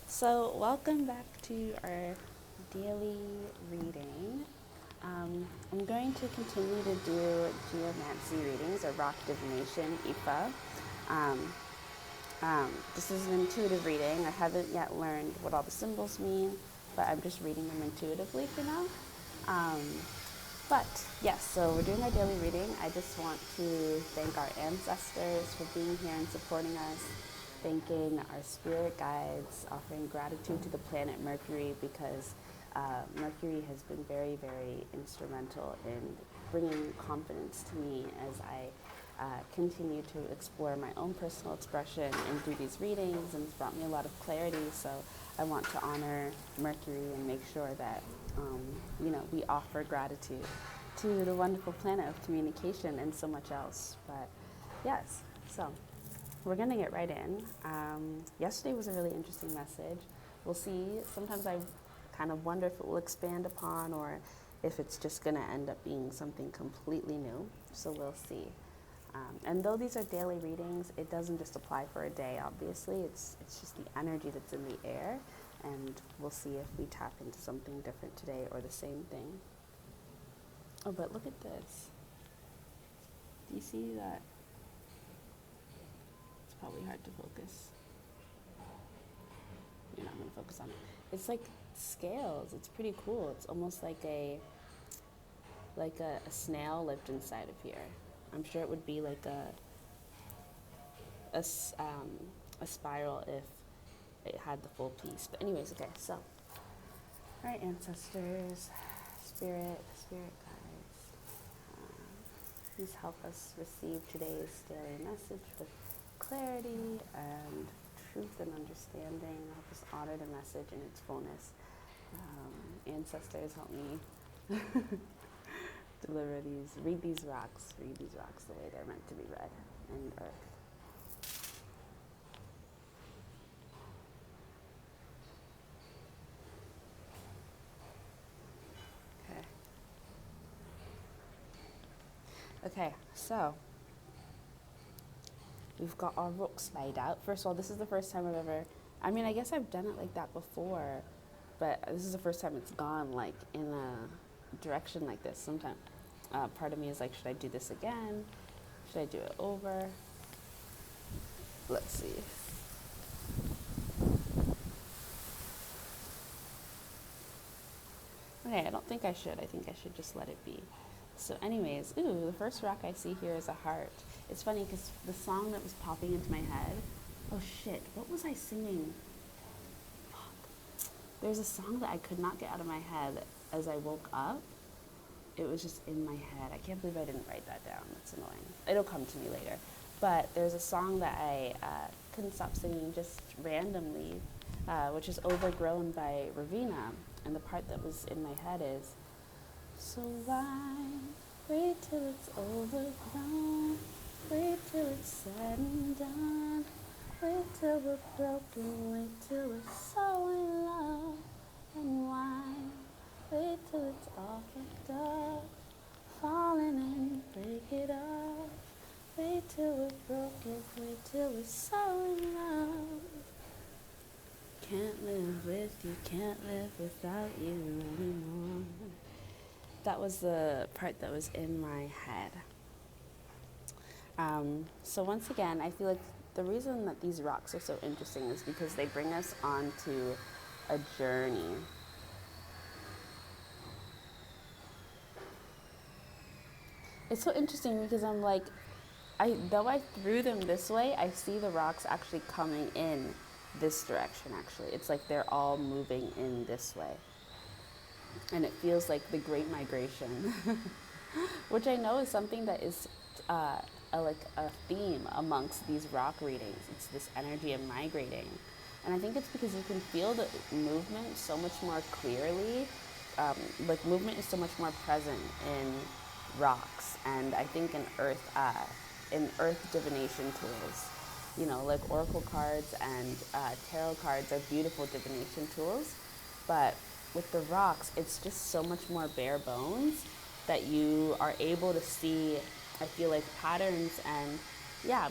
So, welcome back to our daily reading. I'm going to continue to do geomancy readings or rock divination, IFA. Um, this is an intuitive reading. I haven't yet learned what all the symbols mean, but I'm just reading them intuitively for now. Um, but yes, so we're doing our daily reading. I just want to thank our ancestors for being here and supporting us, thanking our spirit guides, offering gratitude to the planet Mercury because Mercury has been very, very instrumental in bringing confidence to me as I continue to explore my own personal expression and do these readings, and it's brought me a lot of clarity. So I want to honor Mercury and make sure that we offer gratitude to the wonderful planet of communication and so much else. But yes, so we're going to get right in. Yesterday was a really interesting message. We'll see. Sometimes I kind of wonder if it will expand upon or if it's just going to end up being something completely new. So we'll see. And though these are daily readings, it doesn't just apply for a day, obviously. It's just the energy that's in the air. And we'll see if we tap into something different today or the same thing. Oh, but look at this. Do you see that? It's probably hard to focus. You're not going to focus on it. It's like scales. It's pretty cool. It's almost like a snail lived inside of here. I'm sure it would be like a spiral if it had the full piece. But anyways, okay, so all right, ancestors, spirit guides, please help us receive today's daily message with clarity and truth and understanding. Help us honor the message in its fullness. Ancestors, help me read these rocks the way they're meant to be read in earth. Okay, so we've got our rocks laid out. First of all, this is the first time I guess I've done it like that before, but this is the first time it's gone like in a direction like this. Sometimes part of me is like, should I do this again? Should I do it over? Let's see. Okay, I don't think I should. I think I should just let it be. So anyways, the first rock I see here is a heart. It's funny because the song that was popping into my head, oh shit, what was I singing? Fuck. There's a song that I could not get out of my head as I woke up. It was just in my head. I can't believe I didn't write that down. That's annoying. It'll come to me later. But there's a song that I couldn't stop singing just randomly, which is Overgrown by Ravina. And the part that was in my head is, so why wait till it's overgrown? Wait till it's said and done. Wait till we're broken. Wait till we're so in love. And why wait till it's all fucked up? Falling and break it off. Wait till we're broken. Wait till we're so in love. Can't live with you, can't live without you anymore. That was the part that was in my head. So once again, I feel like the reason that these rocks are so interesting is because they bring us onto a journey. It's so interesting because I'm like, though I threw them this way, I see the rocks actually coming in this direction actually. It's like they're all moving in this way. And it feels like the Great Migration, which I know is something that is a theme amongst these rock readings. It's this energy of migrating. And I think it's because you can feel the movement so much more clearly. Movement is so much more present in rocks, and I think in earth divination tools. Like oracle cards and tarot cards are beautiful divination tools, but with the rocks, it's just so much more bare bones that you are able to see, I feel like, patterns and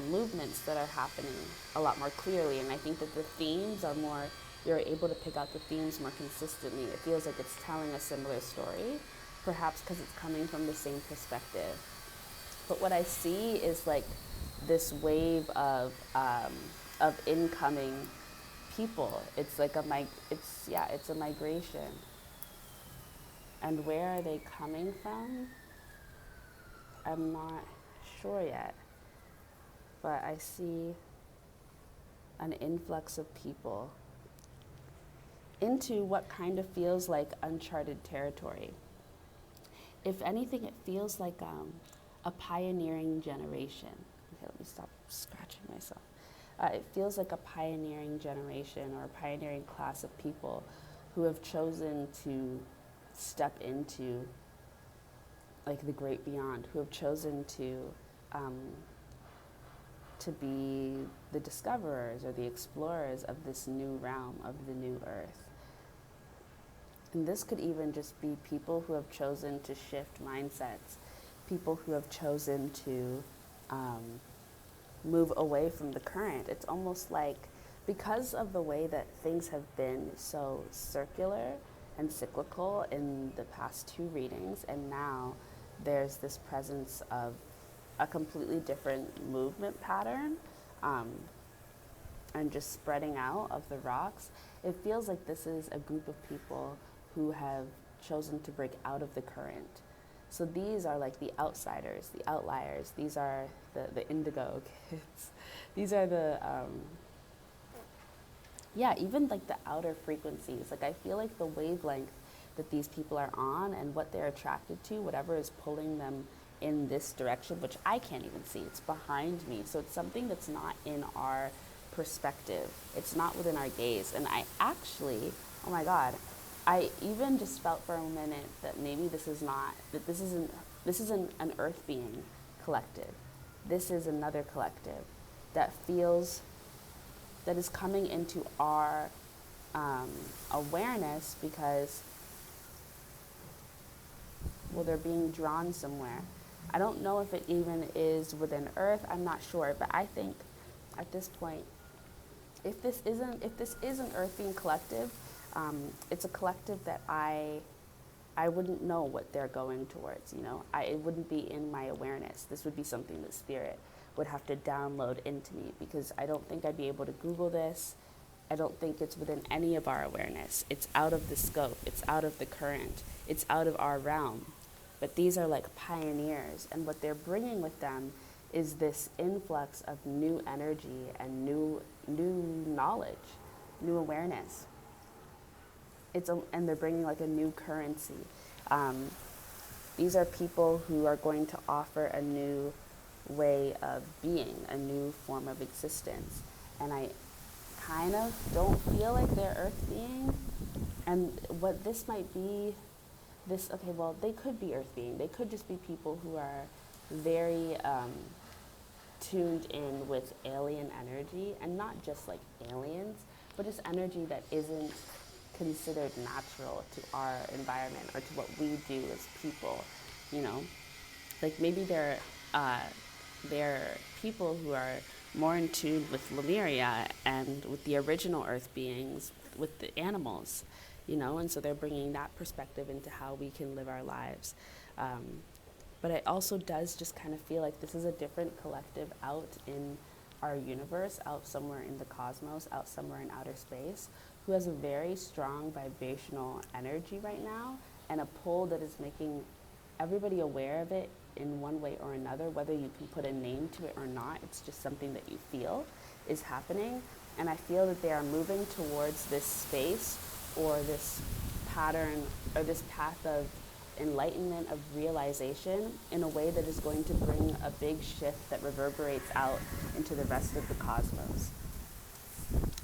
movements that are happening a lot more clearly. And I think that the themes are more you're able to pick out the themes more consistently. It feels like it's telling a similar story, perhaps because it's coming from the same perspective. But what I see is like this wave of incoming people. It's like it's a migration. And where are they coming from? I'm not sure yet. But I see an influx of people into what kind of feels like uncharted territory. If anything, it feels like a pioneering generation. Okay, let me stop scratching myself. It feels like a pioneering generation or a pioneering class of people who have chosen to step into like the great beyond, who have chosen to be the discoverers or the explorers of this new realm, of the new earth. And this could even just be people who have chosen to shift mindsets, people who have chosen to move away from the current. It's almost like because of the way that things have been so circular and cyclical in the past two readings, and now there's this presence of a completely different movement pattern and just spreading out of the rocks, it feels like this is a group of people who have chosen to break out of the current. So these are like the outsiders, the outliers. These are the indigo kids. These are the, even like the outer frequencies. Like I feel like the wavelength that these people are on and what they're attracted to, whatever is pulling them in this direction, which I can't even see. It's behind me. So it's something that's not in our perspective. It's not within our gaze. And I actually, oh my God, I even just felt for a minute that maybe this isn't an earth being collective. This is another collective that is coming into our awareness because, well, they're being drawn somewhere. I don't know if it even is within Earth. I'm not sure, but I think at this point, if this is an Earth being collective, it's a collective that I wouldn't know what they're going towards. You know, it wouldn't be in my awareness. This would be something that Spirit would have to download into me because I don't think I'd be able to Google this. I don't think it's within any of our awareness. It's out of the scope. It's out of the current. It's out of our realm. But these are like pioneers, and what they're bringing with them is this influx of new energy and new knowledge, new awareness. And they're bringing like a new currency. These are people who are going to offer a new way of being, a new form of existence. And I kind of don't feel like they're Earth being. And what this might be, they could be Earth being. They could just be people who are very tuned in with alien energy, and not just like aliens, but just energy that isn't considered natural to our environment or to what we do as people, you know? Like maybe they're people who are more in tune with Lemuria and with the original Earth beings, with the animals, you know, and so they're bringing that perspective into how we can live our lives. But it also does just kind of feel like this is a different collective out in our universe, out somewhere in the cosmos, out somewhere in outer space, who has a very strong vibrational energy right now and a pull that is making everybody aware of it in one way or another, whether you can put a name to it or not. It's just something that you feel is happening. And I feel that they are moving towards this space or this pattern or this path of enlightenment, of realization, in a way that is going to bring a big shift that reverberates out into the rest of the cosmos.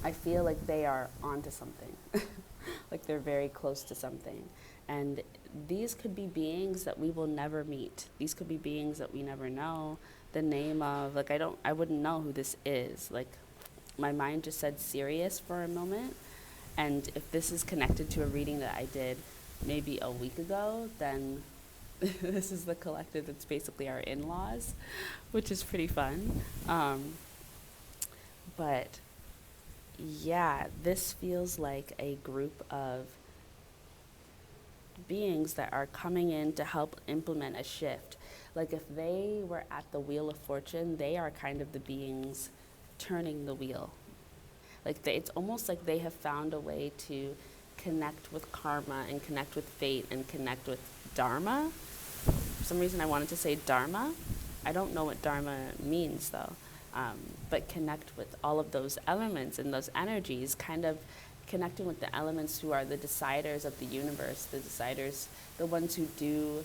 I feel like they are onto something, like they're very close to something. And these could be beings that we will never meet. These could be beings that we never know the name of. Like I wouldn't know who this is. Like my mind just said Sirius for a moment. And if this is connected to a reading that I did maybe a week ago, then this is the collective that's basically our in-laws, which is pretty fun. But yeah, this feels like a group of beings that are coming in to help implement a shift. Like if they were at the wheel of fortune, they are kind of the beings turning the wheel. Like it's almost like they have found a way to connect with karma and connect with fate and connect with dharma. For some reason, I wanted to say dharma. I don't know what dharma means though, but connect with all of those elements and those energies, kind of connecting with the elements who are the deciders of the universe, the deciders, the ones who do,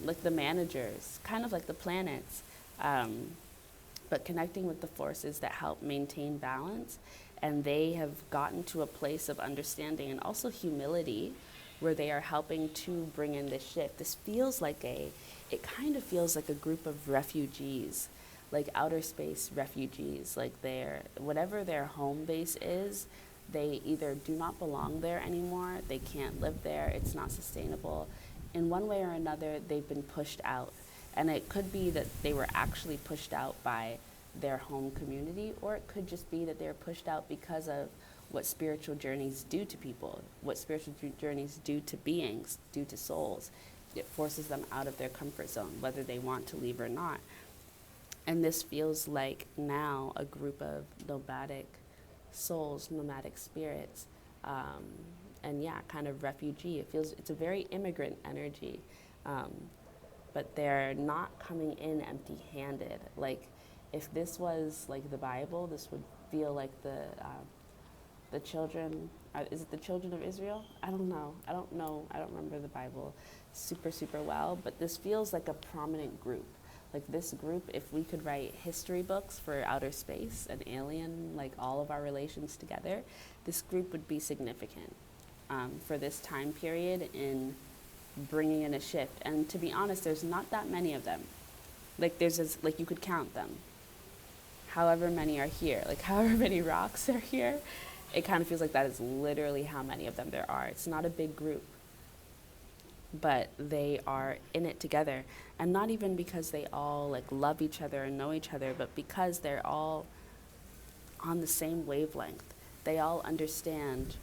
like the managers, kind of like the planets, but connecting with the forces that help maintain balance. And they have gotten to a place of understanding and also humility where they are helping to bring in this shift. This feels like it kind of feels like a group of refugees, like outer space refugees, like whatever their home base is, they either do not belong there anymore, they can't live there, it's not sustainable. In one way or another, they've been pushed out. And it could be that they were actually pushed out by their home community, or it could just be that they're pushed out because of what spiritual journeys do to people, what spiritual journeys do to beings, do to souls. It forces them out of their comfort zone, whether they want to leave or not. And this feels like now a group of nomadic souls, nomadic spirits, and yeah, kind of refugee. It's a very immigrant energy, but they're not coming in empty-handed. Like, if this was like the Bible, this would feel like the children. Is it the children of Israel? I don't know. I don't remember the Bible super well. But this feels like a prominent group. Like this group, if we could write history books for outer space and alien, like all of our relations together, this group would be significant for this time period in bringing in a shift. And to be honest, there's not that many of them. Like like you could count them. However many are here, like however many rocks are here, it kind of feels like that is literally how many of them there are. It's not a big group, but they are in it together. And not even because they all like love each other and know each other, but because they're all on the same wavelength. They all understand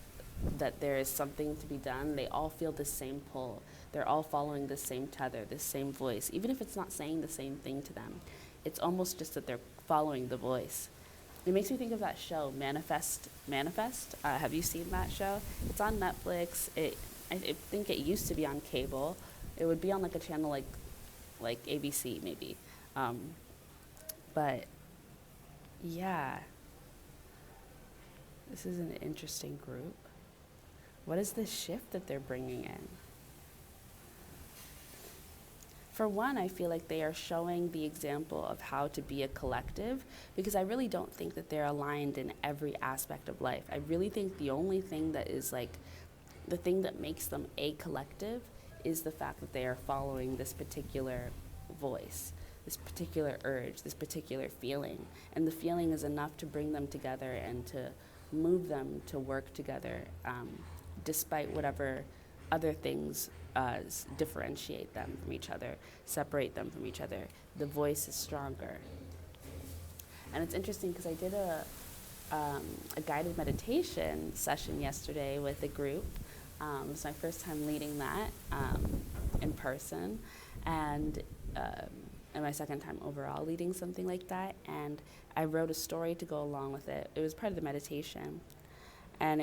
that there is something to be done. They all feel the same pull. They're all following the same tether, the same voice, even if it's not saying the same thing to them. It's almost just that they're following the voice. It makes me think of that show, Manifest. Have you seen that show? It's on Netflix. I think it used to be on cable. It would be on like a channel like ABC maybe. But yeah, this is an interesting group. What is this shift that they're bringing in? For one, I feel like they are showing the example of how to be a collective, because I really don't think that they're aligned in every aspect of life. I really think the only thing that is like the thing that makes them a collective is the fact that they are following this particular voice, this particular urge, this particular feeling. And the feeling is enough to bring them together and to move them to work together, despite whatever other things differentiate them from each other, separate them from each other. The voice is stronger. And it's interesting because I did a guided meditation session yesterday with a group. It's my first time leading that in person, and my second time overall leading something like that. And I wrote a story to go along with it. It was part of the meditation, and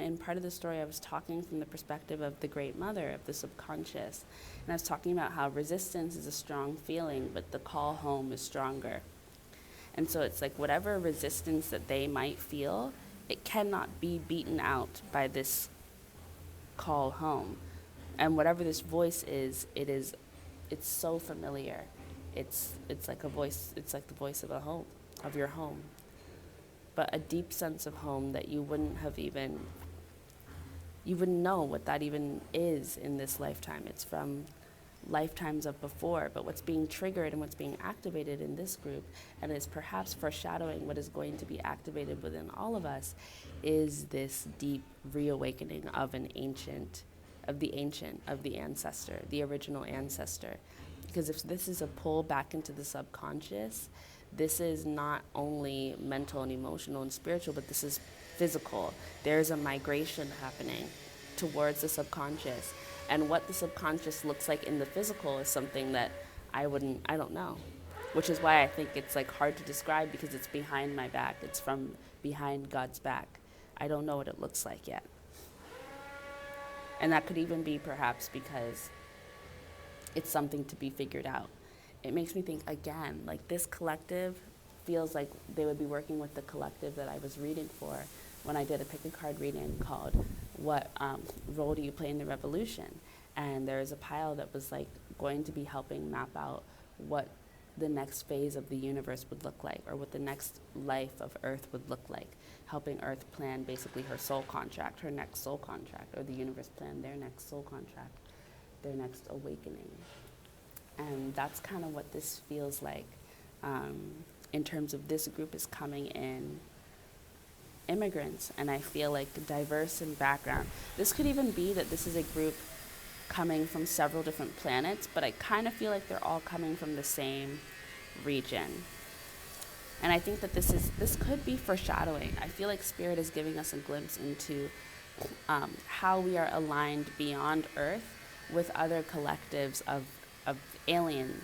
in part of the story, I was talking from the perspective of the Great Mother, of the subconscious. And I was talking about how resistance is a strong feeling, but the call home is stronger. And so it's like whatever resistance that they might feel, it cannot be beaten out by this call home. And whatever this voice is, it's so familiar. It's like a voice, it's like the voice of a home, of your home. But a deep sense of home that you wouldn't know what that even is in this lifetime. It's from lifetimes of before, but what's being triggered and what's being activated in this group, and is perhaps foreshadowing what is going to be activated within all of us, is this deep reawakening of the ancestor, the original ancestor. Because if this is a pull back into the subconscious, this is not only mental and emotional and spiritual, but this is physical. There's a migration happening towards the subconscious. And what the subconscious looks like in the physical is something that I don't know. Which is why I think it's like hard to describe, because it's behind my back. It's from behind God's back. I don't know what it looks like yet. And that could even be perhaps because it's something to be figured out. It makes me think again, like this collective feels like they would be working with the collective that I was reading for when I did a pick a card reading called What Role Do You Play in the Revolution? And there was a pile that was like going to be helping map out what the next phase of the universe would look like, or what the next life of Earth would look like, helping Earth plan basically her soul contract, her next soul contract, or the universe plan their next soul contract, their next awakening. And that's kind of what this feels like in terms of this group is coming in immigrants, and I feel like diverse in background. This could even be that this is a group coming from several different planets, but I kind of feel like they're all coming from the same region. And I think that this could be foreshadowing. I feel like Spirit is giving us a glimpse into how we are aligned beyond Earth with other collectives of aliens,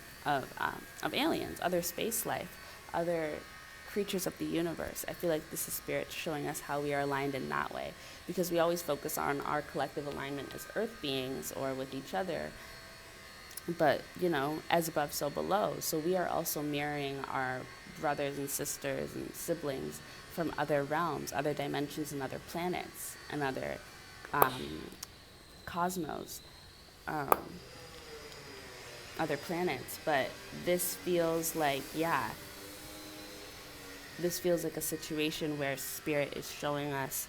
other space life, other creatures of the universe. I feel like this is Spirit showing us how we are aligned in that way, because we always focus on our collective alignment as Earth beings or with each other, but as above so below. So we are also mirroring our brothers and sisters and siblings from other realms, other dimensions, and other planets and other cosmos, other planets. But this feels like a situation where Spirit is showing us,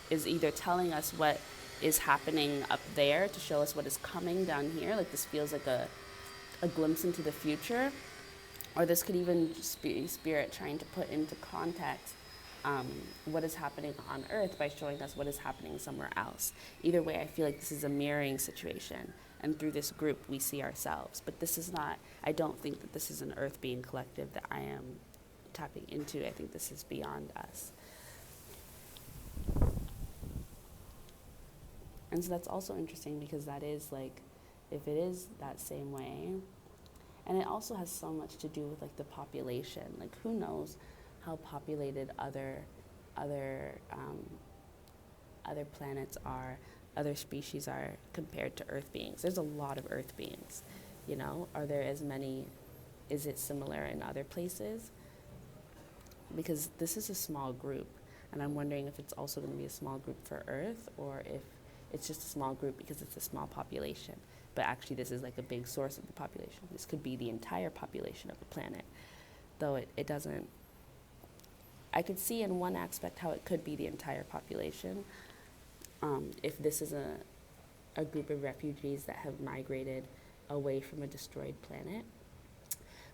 is either telling us what is happening up there to show us what is coming down here. Like this feels like a glimpse into the future, or this could even just be Spirit trying to put into context what is happening on Earth by showing us what is happening somewhere else. Either way, I feel like this is a mirroring situation, and through this group we see ourselves. But this is not, I don't think that this is an Earth being collective that I am tapping into. I think this is beyond us. And so that's also interesting, because that is like, if it is that same way, and it also has so much to do with like the population. Like who knows how populated other planets are, other species are compared to Earth beings. There's a lot of Earth beings, Are there as many? Is it similar in other places? Because this is a small group, and I'm wondering if it's also going to be a small group for Earth, or if it's just a small group because it's a small population. But actually this is like a big source of the population. This could be the entire population of the planet, though it doesn't. I could see in one aspect how it could be the entire population, if this is a group of refugees that have migrated away from a destroyed planet.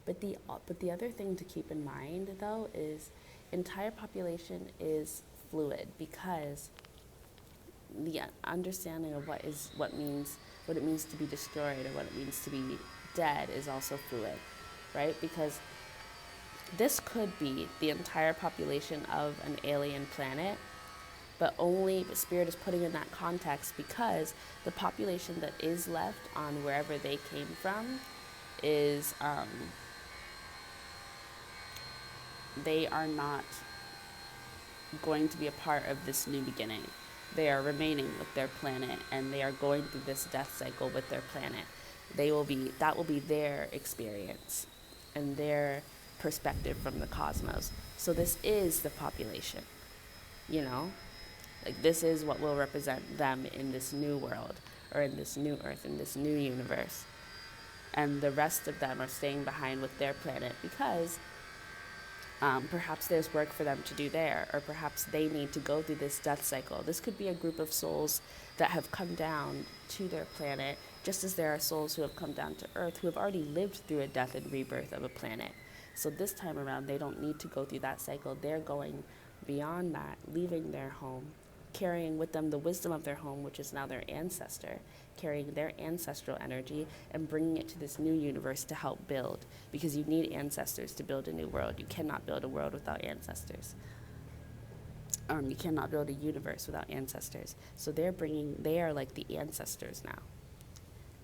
But the other thing to keep in mind, though, is entire population is fluid, because the understanding of what it means to be destroyed, or what it means to be dead, is also fluid, right? Because this could be the entire population of an alien planet, but Spirit is putting in that context because the population that is left on wherever they came from is they are not going to be a part of this new beginning. They are remaining with their planet, and they are going through this death cycle with their planet. That will be their experience and their perspective from the cosmos. So this is the population, like this is what will represent them in this new world, or in this new Earth, in this new universe. And the rest of them are staying behind with their planet because perhaps there's work for them to do there, or perhaps they need to go through this death cycle. This could be a group of souls that have come down to their planet, just as there are souls who have come down to Earth who have already lived through a death and rebirth of a planet. So this time around, they don't need to go through that cycle. They're going beyond that, leaving their home carrying with them the wisdom of their home, which is now their ancestor, carrying their ancestral energy and bringing it to this new universe to help build, because you need ancestors to build a new world. You cannot build a world without ancestors. You cannot build a universe without ancestors. So they are like the ancestors now,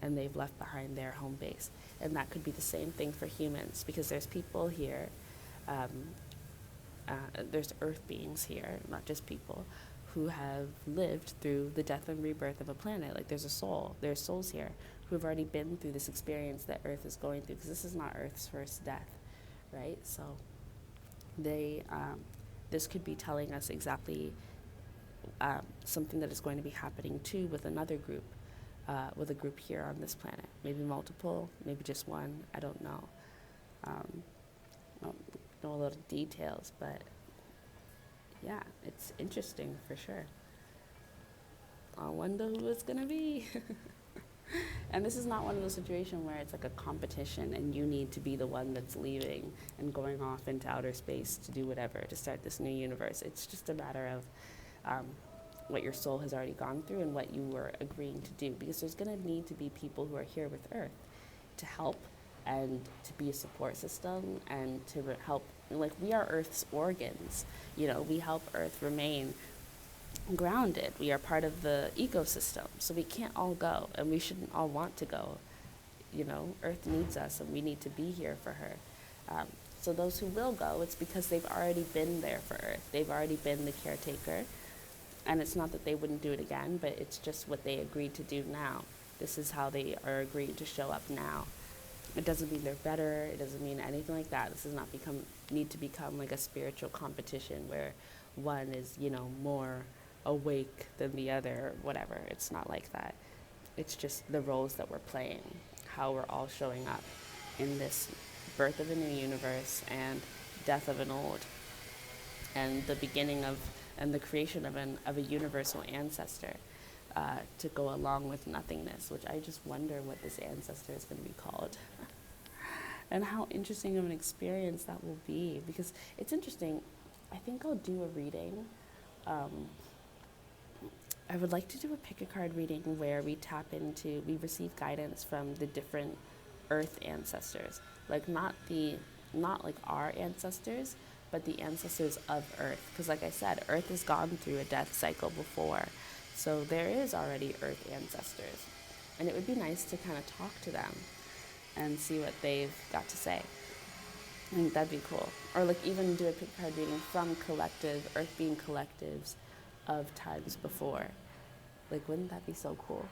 and they've left behind their home base. And that could be the same thing for humans, because there's people here, there's earth beings here, not just people, who have lived through the death and rebirth of a planet. Like there's souls here who have already been through this experience that Earth is going through, because this is not Earth's first death, right? So this could be telling us exactly something that is going to be happening too with another group, with a group here on this planet. Maybe multiple, maybe just one, I don't know. I don't know a lot of details, but yeah, it's interesting for sure. I wonder who it's gonna be. And this is not one of those situations where it's like a competition and you need to be the one that's leaving and going off into outer space to do whatever, to start this new universe. It's just a matter of what your soul has already gone through and what you were agreeing to do, because there's gonna need to be people who are here with Earth to help and to be a support system and to help. Like, we are Earth's organs, we help Earth remain grounded. We are part of the ecosystem, so we can't all go, and we shouldn't all want to go. Earth needs us, and we need to be here for her. So those who will go, it's because they've already been there for Earth. They've already been the caretaker, and it's not that they wouldn't do it again, but it's just what they agreed to do now. This is how they are agreeing to show up now. It doesn't mean they're better. It doesn't mean anything like that. This does not need to become like a spiritual competition where one is, more awake than the other or whatever. It's not like that. It's just the roles that we're playing, how we're all showing up in this birth of a new universe and death of an old, and the beginning of and the creation of a universal ancestor to go along with nothingness, which I just wonder what this ancestor is going to be called. And how interesting of an experience that will be, because it's interesting. I think I'll do a reading. I would like to do a pick a card reading where we receive guidance from the different Earth ancestors, like not like our ancestors, but the ancestors of Earth. Because like I said, Earth has gone through a death cycle before, so there is already Earth ancestors, and it would be nice to kind of talk to them and see what they've got to say. I think that'd be cool. Or like even do a pick card reading from collective Earth being collectives of times before. Like, wouldn't that be so cool?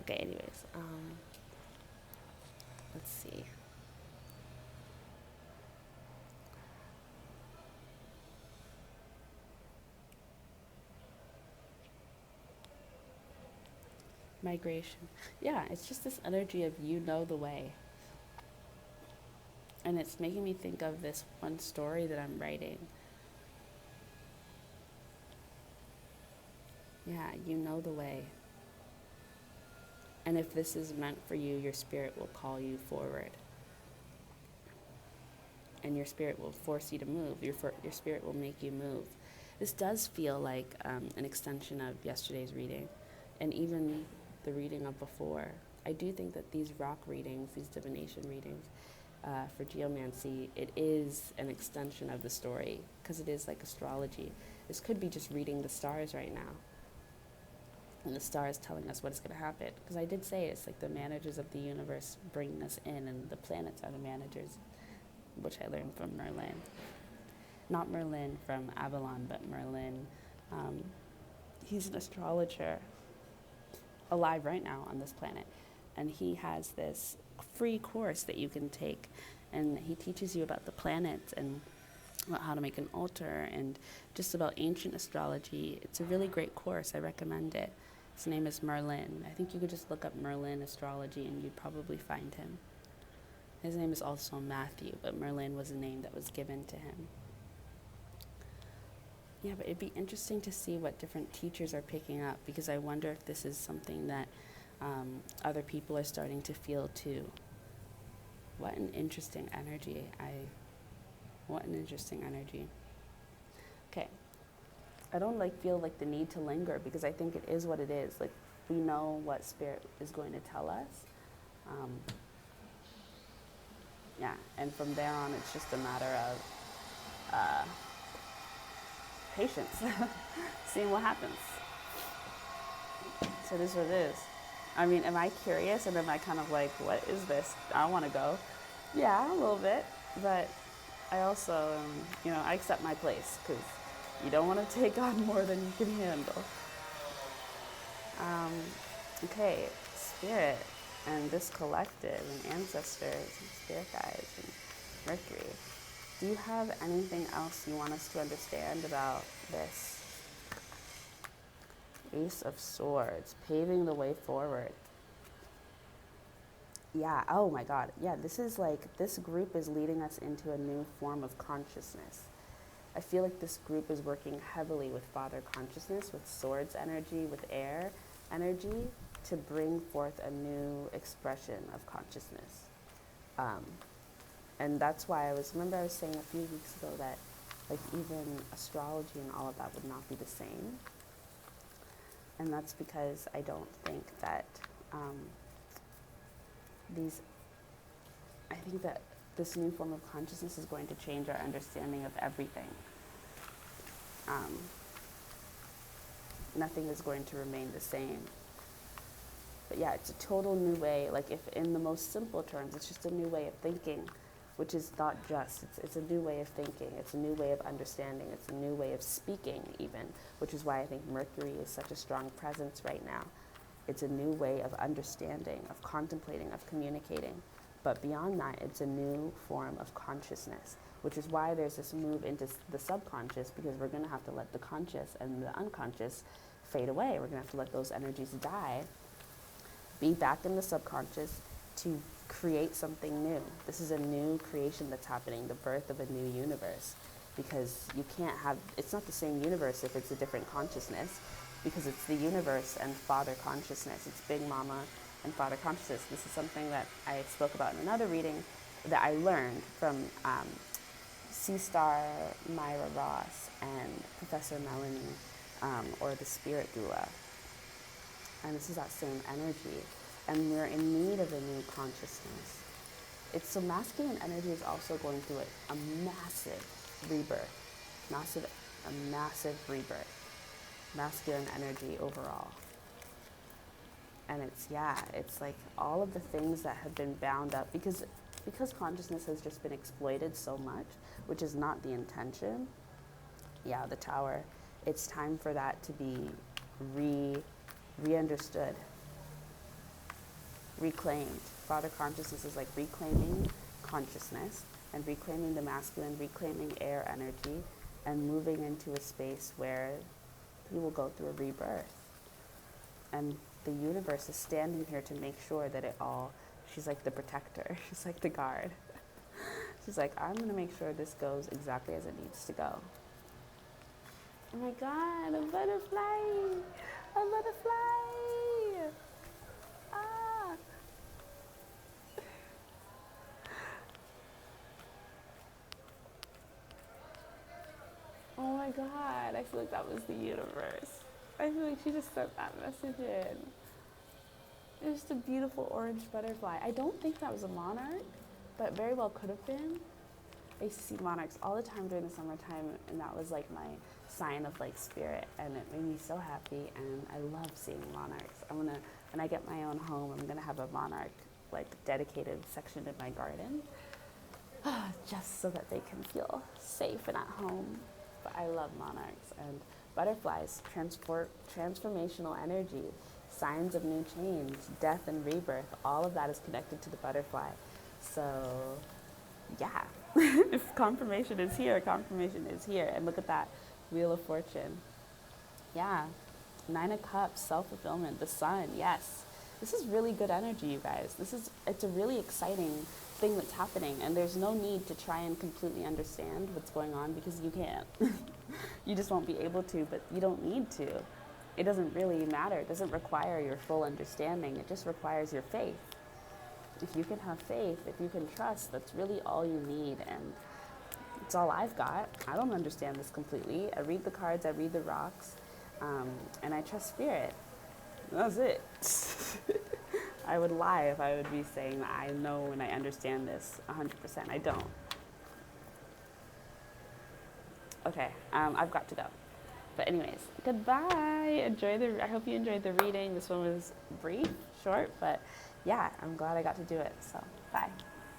Okay, anyways, let's see. Migration. Yeah, it's just this energy of the way. And it's making me think of this one story that I'm writing. Yeah, the way. And if this is meant for you, your spirit will call you forward. And your spirit will force you to move. Your spirit will make you move. This does feel like an extension of yesterday's reading, and even the reading of before. I do think that these rock readings, these divination readings, for geomancy, it is an extension of the story, because it is like astrology. This could be just reading the stars right now, and the stars telling us what is going to happen. Because I did say it's like the managers of the universe bringing us in, and the planets are the managers, which I learned from Merlin. Not Merlin from Avalon, but Merlin. He's an astrologer alive right now on this planet, and he has this free course that you can take, and he teaches you about the planets and about how to make an altar and just about ancient astrology. It's a really great course. I recommend it. His name is Merlin. I think you could just look up Merlin astrology and you'd probably find him. His name is also Matthew, but Merlin was a name that was given to him. Yeah, but it'd be interesting to see what different teachers are picking up, because I wonder if this is something that other people are starting to feel too. What an interesting energy. What an interesting energy. Okay, I don't like feel like the need to linger because I think it is what it is. Like we know what spirit is going to tell us. Um, yeah, and from there on, it's just a matter of patience, seeing what happens. So this is what it is. I mean, am I curious and am I kind of like, what is this? I want to go. Yeah, a little bit, but I also, I accept my place because you don't want to take on more than you can handle. Okay, spirit and this collective and ancestors and spirit guides and Mercury. Do you have anything else you want us to understand about this? Ace of Swords, paving the way forward. Yeah, oh my God. Yeah, this is like, this group is leading us into a new form of consciousness. I feel like this group is working heavily with Father Consciousness, with Swords energy, with air energy, to bring forth a new expression of consciousness. And that's why I was saying a few weeks ago that like even astrology and all of that would not be the same. And that's because I don't think that I think that this new form of consciousness is going to change our understanding of everything. Nothing is going to remain the same. But yeah, it's a total new way, like if in the most simple terms, it's just a new way of thinking, which is not just, it's a new way of thinking, it's a new way of understanding, it's a new way of speaking even, which is why I think Mercury is such a strong presence right now. It's a new way of understanding, of contemplating, of communicating. But beyond that, it's a new form of consciousness, which is why there's this move into the subconscious, because we're going to have to let the conscious and the unconscious fade away. We're going to have to let those energies die, be back in the subconscious to create something new. This is a new creation that's happening, the birth of a new universe, because you can't have, it's not the same universe if it's a different consciousness, because it's the universe and Father Consciousness. It's Big Mama and Father Consciousness. This is something that I spoke about in another reading that I learned from C-Star Myra Ross and Professor Melanie, or the Spirit Doula. And this is that same energy. And we're in need of a new consciousness. It's so masculine energy is also going through a massive rebirth, a massive rebirth, masculine energy overall. And it's like all of the things that have been bound up because consciousness has just been exploited so much, which is not the intention. Yeah, the Tower. It's time for that to be re-understood, reclaimed. Father Consciousness is like reclaiming consciousness and reclaiming the masculine, reclaiming air energy, and moving into a space where he will go through a rebirth. And the universe is standing here to make sure that she's like the protector, she's like the guard. She's like, I'm gonna make sure this goes exactly as it needs to go. Oh my God, a butterfly! A butterfly! Ah! Oh my God, I feel like that was the universe. I feel like she just sent that message in. It was just a beautiful orange butterfly. I don't think that was a monarch, but very well could have been. I used to see monarchs all the time during the summertime, and that was like my sign of like spirit, and it made me so happy, and I love seeing monarchs. When I get my own home, I'm gonna have a monarch like dedicated section in my garden, just so that they can feel safe and at home. But I love monarchs and butterflies, transformational energy, signs of new change, death and rebirth, all of that is connected to the butterfly. So yeah, if confirmation is here, confirmation is here. And look at that, Wheel of Fortune. Yeah, 9 of Cups, self-fulfillment, the sun, yes. This is really good energy, you guys. It's a really exciting thing that's happening, and there's no need to try and completely understand what's going on because you can't. You just won't be able to, but you don't need to. It doesn't really matter. It doesn't require your full understanding. It just requires your faith. If you can have faith, if you can trust, that's really all you need. And That's all I've got. I don't understand this completely. I read the cards, I read the rocks, and I trust spirit. That's it. I would lie if I would be saying that I know and I understand this 100%. I don't. Okay, I've got to go. But anyways, goodbye. I hope you enjoyed the reading. This one was brief, short, but yeah, I'm glad I got to do it. So, bye.